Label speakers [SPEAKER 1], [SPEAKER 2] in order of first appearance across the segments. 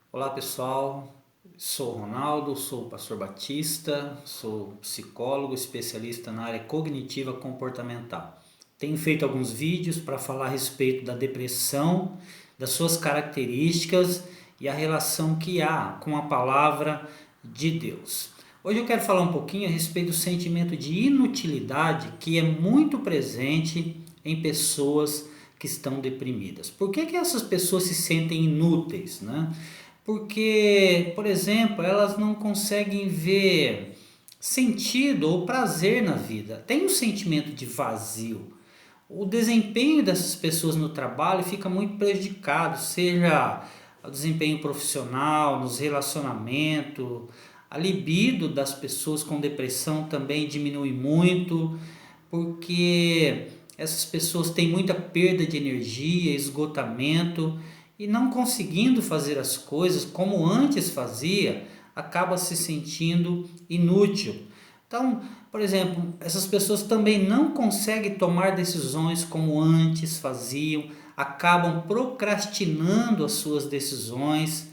[SPEAKER 1] Olá pessoal, sou o Ronaldo, sou o pastor Batista, sou psicólogo especialista na área cognitiva comportamental. Tenho feito alguns vídeos para falar a respeito da depressão, das suas características e a relação que há com a palavra de Deus. Hoje eu quero falar um pouquinho a respeito do sentimento de inutilidade que é muito presente em pessoas que estão deprimidas. Por que essas pessoas se sentem inúteis, né? Porque, por exemplo, elas não conseguem ver sentido ou prazer na vida. Tem um sentimento de vazio. O desempenho dessas pessoas no trabalho fica muito prejudicado, seja o desempenho profissional, nos relacionamentos, a libido das pessoas com depressão também diminui muito, porque essas pessoas têm muita perda de energia, esgotamento e não conseguindo fazer as coisas como antes fazia, acaba se sentindo inútil. Então, por exemplo, essas pessoas também não conseguem tomar decisões como antes faziam, acabam procrastinando as suas decisões.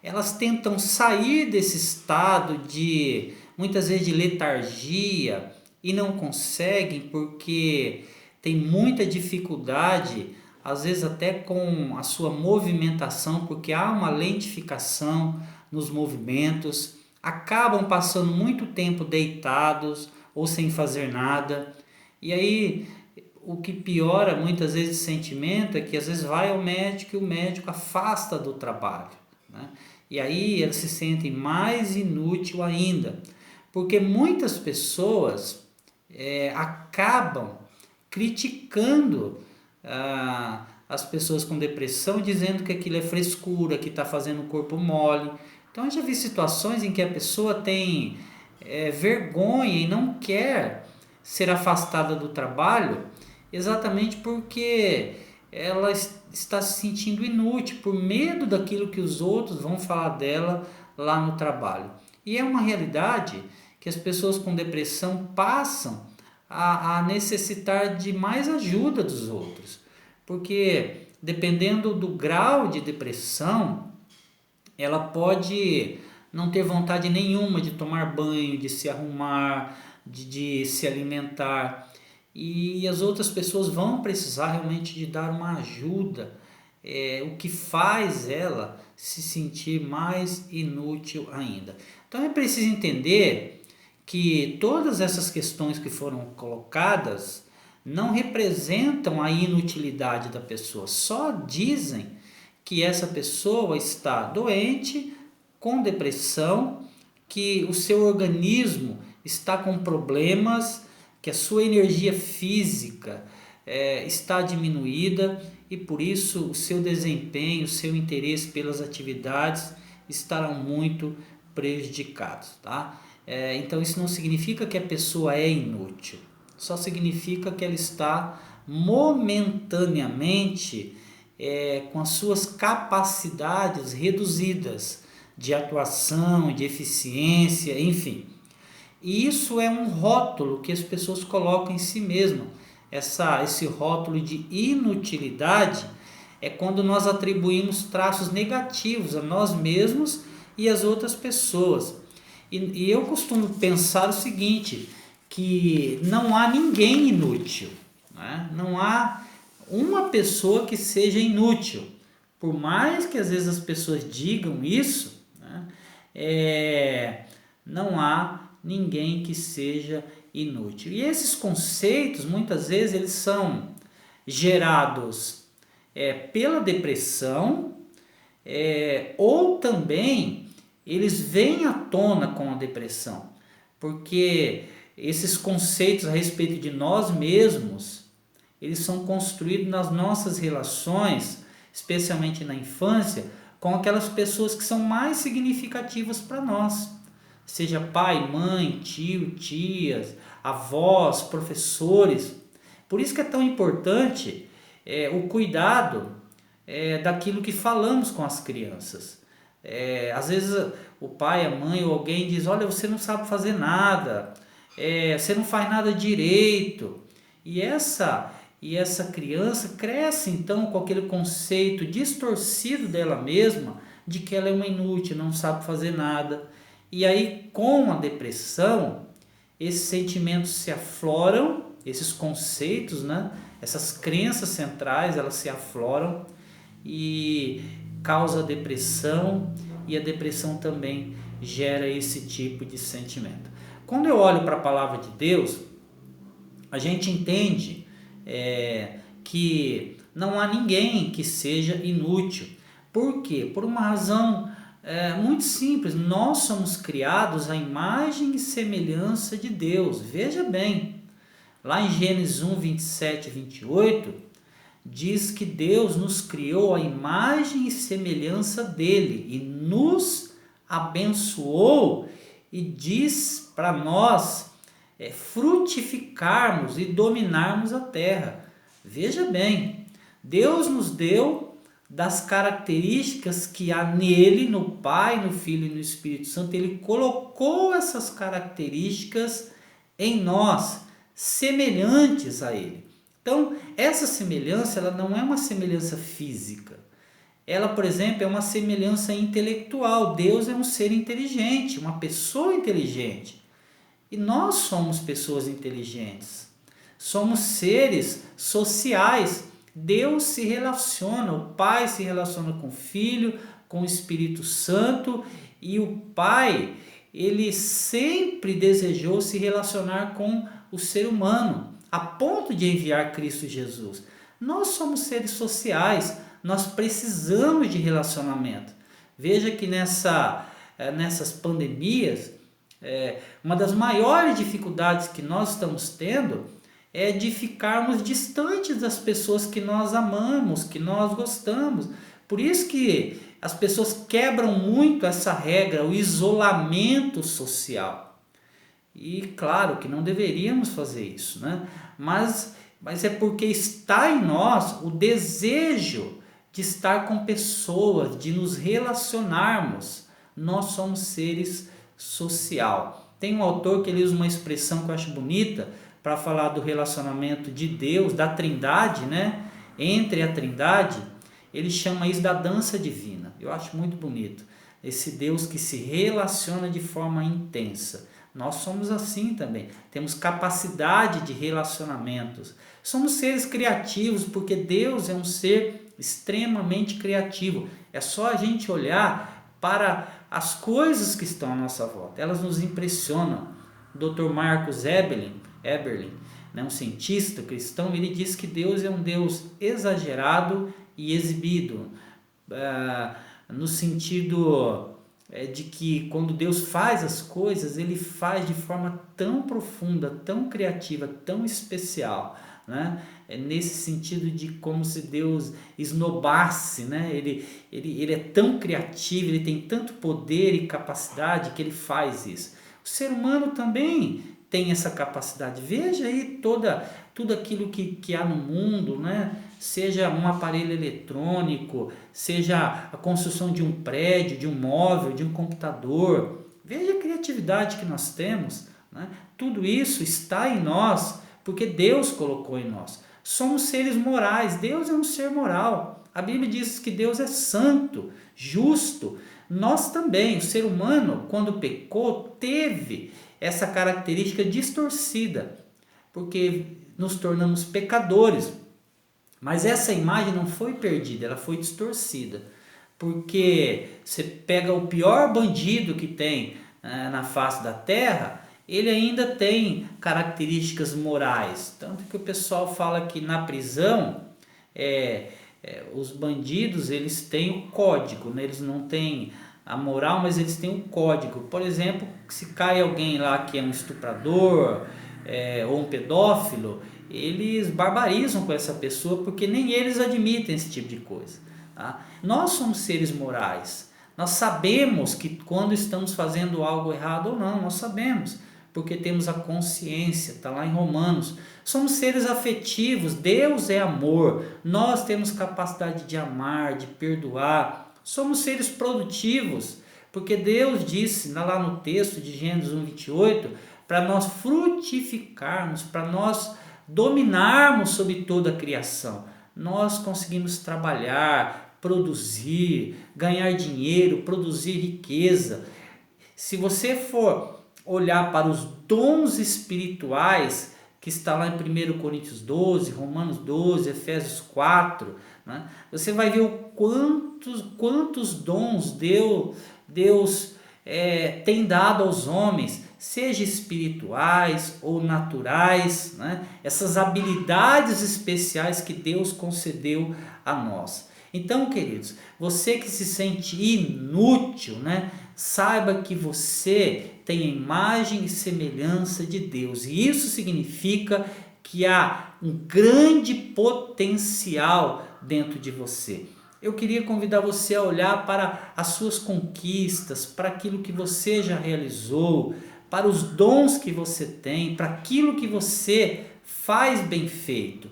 [SPEAKER 1] Elas tentam sair desse estado de muitas vezes de letargia e não conseguem porque tem muita dificuldade, às vezes até com a sua movimentação, porque há uma lentificação nos movimentos, acabam passando muito tempo deitados ou sem fazer nada. E aí o que piora muitas vezes o sentimento é que às vezes vai ao médico e o médico afasta do trabalho, né? E aí eles se sentem mais inútil ainda, porque muitas pessoas acabam criticando as pessoas com depressão, dizendo que aquilo é frescura, que está fazendo o corpo mole. Então eu já vi situações em que a pessoa tem vergonha e não quer ser afastada do trabalho, exatamente porque ela está se sentindo inútil, por medo daquilo que os outros vão falar dela lá no trabalho. E é uma realidade que as pessoas com depressão passam a necessitar de mais ajuda dos outros, porque dependendo do grau de depressão, ela pode não ter vontade nenhuma de tomar banho, de se arrumar, de se alimentar. E as outras pessoas vão precisar realmente de dar uma ajuda, o que faz ela se sentir mais inútil ainda. Então é preciso entender que todas essas questões que foram colocadas não representam a inutilidade da pessoa, só dizem que essa pessoa está doente, com depressão, que o seu organismo está com problemas, que a sua energia física está diminuída e por isso o seu desempenho, o seu interesse pelas atividades estarão muito prejudicados, tá? Então isso não significa que a pessoa é inútil, só significa que ela está momentaneamente com as suas capacidades reduzidas de atuação, de eficiência, enfim. E isso é um rótulo que as pessoas colocam em si mesmas. Esse rótulo de inutilidade é quando nós atribuímos traços negativos a nós mesmos e às outras pessoas. E eu costumo pensar o seguinte, que não há ninguém inútil, né? Não há uma pessoa que seja inútil. Por mais que às vezes as pessoas digam isso, né? Não há ninguém que seja inútil. E esses conceitos, muitas vezes, eles são gerados pela depressão, ou também eles vêm à tona com a depressão, porque esses conceitos a respeito de nós mesmos, eles são construídos nas nossas relações, especialmente na infância, com aquelas pessoas que são mais significativas para nós, seja pai, mãe, tio, tias, avós, professores. Por isso que é tão importante o cuidado daquilo que falamos com as crianças. Às vezes o pai, a mãe ou alguém diz, olha, você não sabe fazer nada, você não faz nada direito. E essa criança cresce então com aquele conceito distorcido dela mesma, de que ela é uma inútil, não sabe fazer nada. E aí, com a depressão, esses sentimentos se afloram, esses conceitos, né? Essas crenças centrais, elas se afloram e causa depressão, e a depressão também gera esse tipo de sentimento. Quando eu olho para a palavra de Deus, a gente entende que não há ninguém que seja inútil. Por quê? Por uma razão muito simples. Nós somos criados à imagem e semelhança de Deus. Veja bem, lá em Gênesis 1, 27 e 28, diz que Deus nos criou à imagem e semelhança dele e nos abençoou e diz para nós frutificarmos e dominarmos a terra. Veja bem, Deus nos deu das características que há nele, no Pai, no Filho e no Espírito Santo. Ele colocou essas características em nós, semelhantes a ele. Então, essa semelhança, ela não é uma semelhança física. Ela, por exemplo, é uma semelhança intelectual. Deus é um ser inteligente, uma pessoa inteligente. E nós somos pessoas inteligentes. Somos seres sociais. Deus se relaciona, o Pai se relaciona com o Filho, com o Espírito Santo, e o Pai, ele sempre desejou se relacionar com o ser humano, a ponto de enviar Cristo Jesus. Nós somos seres sociais, nós precisamos de relacionamento. Veja que nessas pandemias, uma das maiores dificuldades que nós estamos tendo é de ficarmos distantes das pessoas que nós amamos, que nós gostamos. Por isso que as pessoas quebram muito essa regra, o isolamento social. E claro que não deveríamos fazer isso, né? Mas é porque está em nós o desejo de estar com pessoas, de nos relacionarmos. Nós somos seres social. Tem um autor que ele usa uma expressão que eu acho bonita para falar do relacionamento de Deus, da Trindade, né? Entre a Trindade, ele chama isso da dança divina. Eu acho muito bonito. Esse Deus que se relaciona de forma intensa. Nós somos assim também. Temos capacidade de relacionamentos. Somos seres criativos, porque Deus é um ser extremamente criativo. É só a gente olhar para as coisas que estão à nossa volta. Elas nos impressionam. O Dr. Marcus Eberlin, né, um cientista cristão, ele diz que Deus é um Deus exagerado e exibido, no sentido de que quando Deus faz as coisas, ele faz de forma tão profunda, tão criativa, tão especial, né? Nesse sentido de como se Deus esnobasse, né? Ele é tão criativo, ele tem tanto poder e capacidade que ele faz isso. O ser humano também tem essa capacidade. Veja aí tudo aquilo que há no mundo, né? Seja um aparelho eletrônico, seja a construção de um prédio, de um móvel, de um computador. Veja a criatividade que nós temos, né? Tudo isso está em nós, porque Deus colocou em nós. Somos seres morais, Deus é um ser moral. A Bíblia diz que Deus é santo, justo. Nós também, o ser humano, quando pecou, teve essa característica distorcida, porque nos tornamos pecadores. Mas essa imagem não foi perdida, ela foi distorcida. Porque você pega o pior bandido que tem na face da terra, ele ainda tem características morais. Tanto que o pessoal fala que na prisão, os bandidos, eles têm o código, né? Eles não têm a moral, mas eles têm um código. Por exemplo, se cai alguém lá que é um estuprador ou um pedófilo, eles barbarizam com essa pessoa porque nem eles admitem esse tipo de coisa. Tá? Nós somos seres morais. Nós sabemos que quando estamos fazendo algo errado ou não, nós sabemos, porque temos a consciência, está lá em Romanos. Somos seres afetivos, Deus é amor, nós temos capacidade de amar, de perdoar. Somos seres produtivos, porque Deus disse lá no texto de Gênesis 1:28, para nós frutificarmos, para nós dominarmos sobre toda a criação. Nós conseguimos trabalhar, produzir, ganhar dinheiro, produzir riqueza. Se você for olhar para os dons espirituais, que está lá em 1 Coríntios 12, Romanos 12, Efésios 4, né? Você vai ver quantos dons Deus tem dado aos homens, seja espirituais ou naturais, né? Essas habilidades especiais que Deus concedeu a nós. Então, queridos, você que se sente inútil, né? Saiba que você tem a imagem e semelhança de Deus, e isso significa que há um grande potencial dentro de você. Eu queria convidar você a olhar para as suas conquistas, para aquilo que você já realizou, para os dons que você tem, para aquilo que você faz bem feito.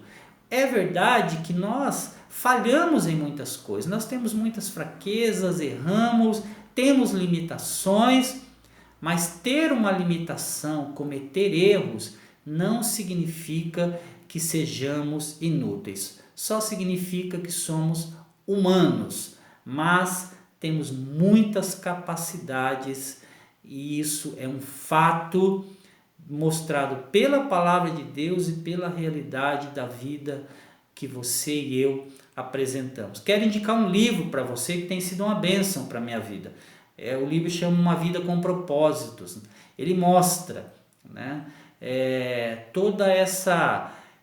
[SPEAKER 1] É verdade que nós falhamos em muitas coisas, nós temos muitas fraquezas, erramos, temos limitações, mas ter uma limitação, cometer erros, não significa que sejamos inúteis. Só significa que somos humanos, mas temos muitas capacidades e isso é um fato mostrado pela palavra de Deus e pela realidade da vida que você e eu apresentamos. Quero indicar um livro para você que tem sido uma bênção para a minha vida. O livro chama Uma Vida com Propósitos. Ele mostra, né, toda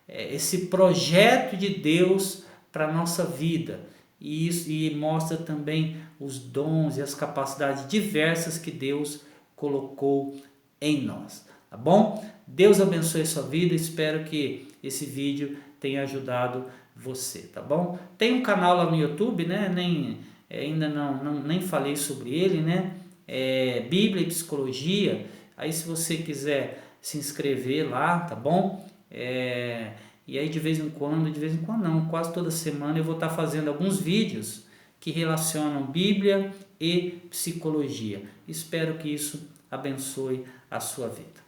[SPEAKER 1] esse projeto de Deus para a nossa vida. E mostra também os dons e as capacidades diversas que Deus colocou em nós. Tá bom? Deus abençoe a sua vida. Espero que esse vídeo tenha ajudado você, tá bom? Tem um canal lá no YouTube, né? Ainda nem falei sobre ele, né? Bíblia e Psicologia. Aí se você quiser se inscrever lá, tá bom? E aí de vez em quando não, quase toda semana eu vou estar fazendo alguns vídeos que relacionam Bíblia e psicologia. Espero que isso abençoe a sua vida.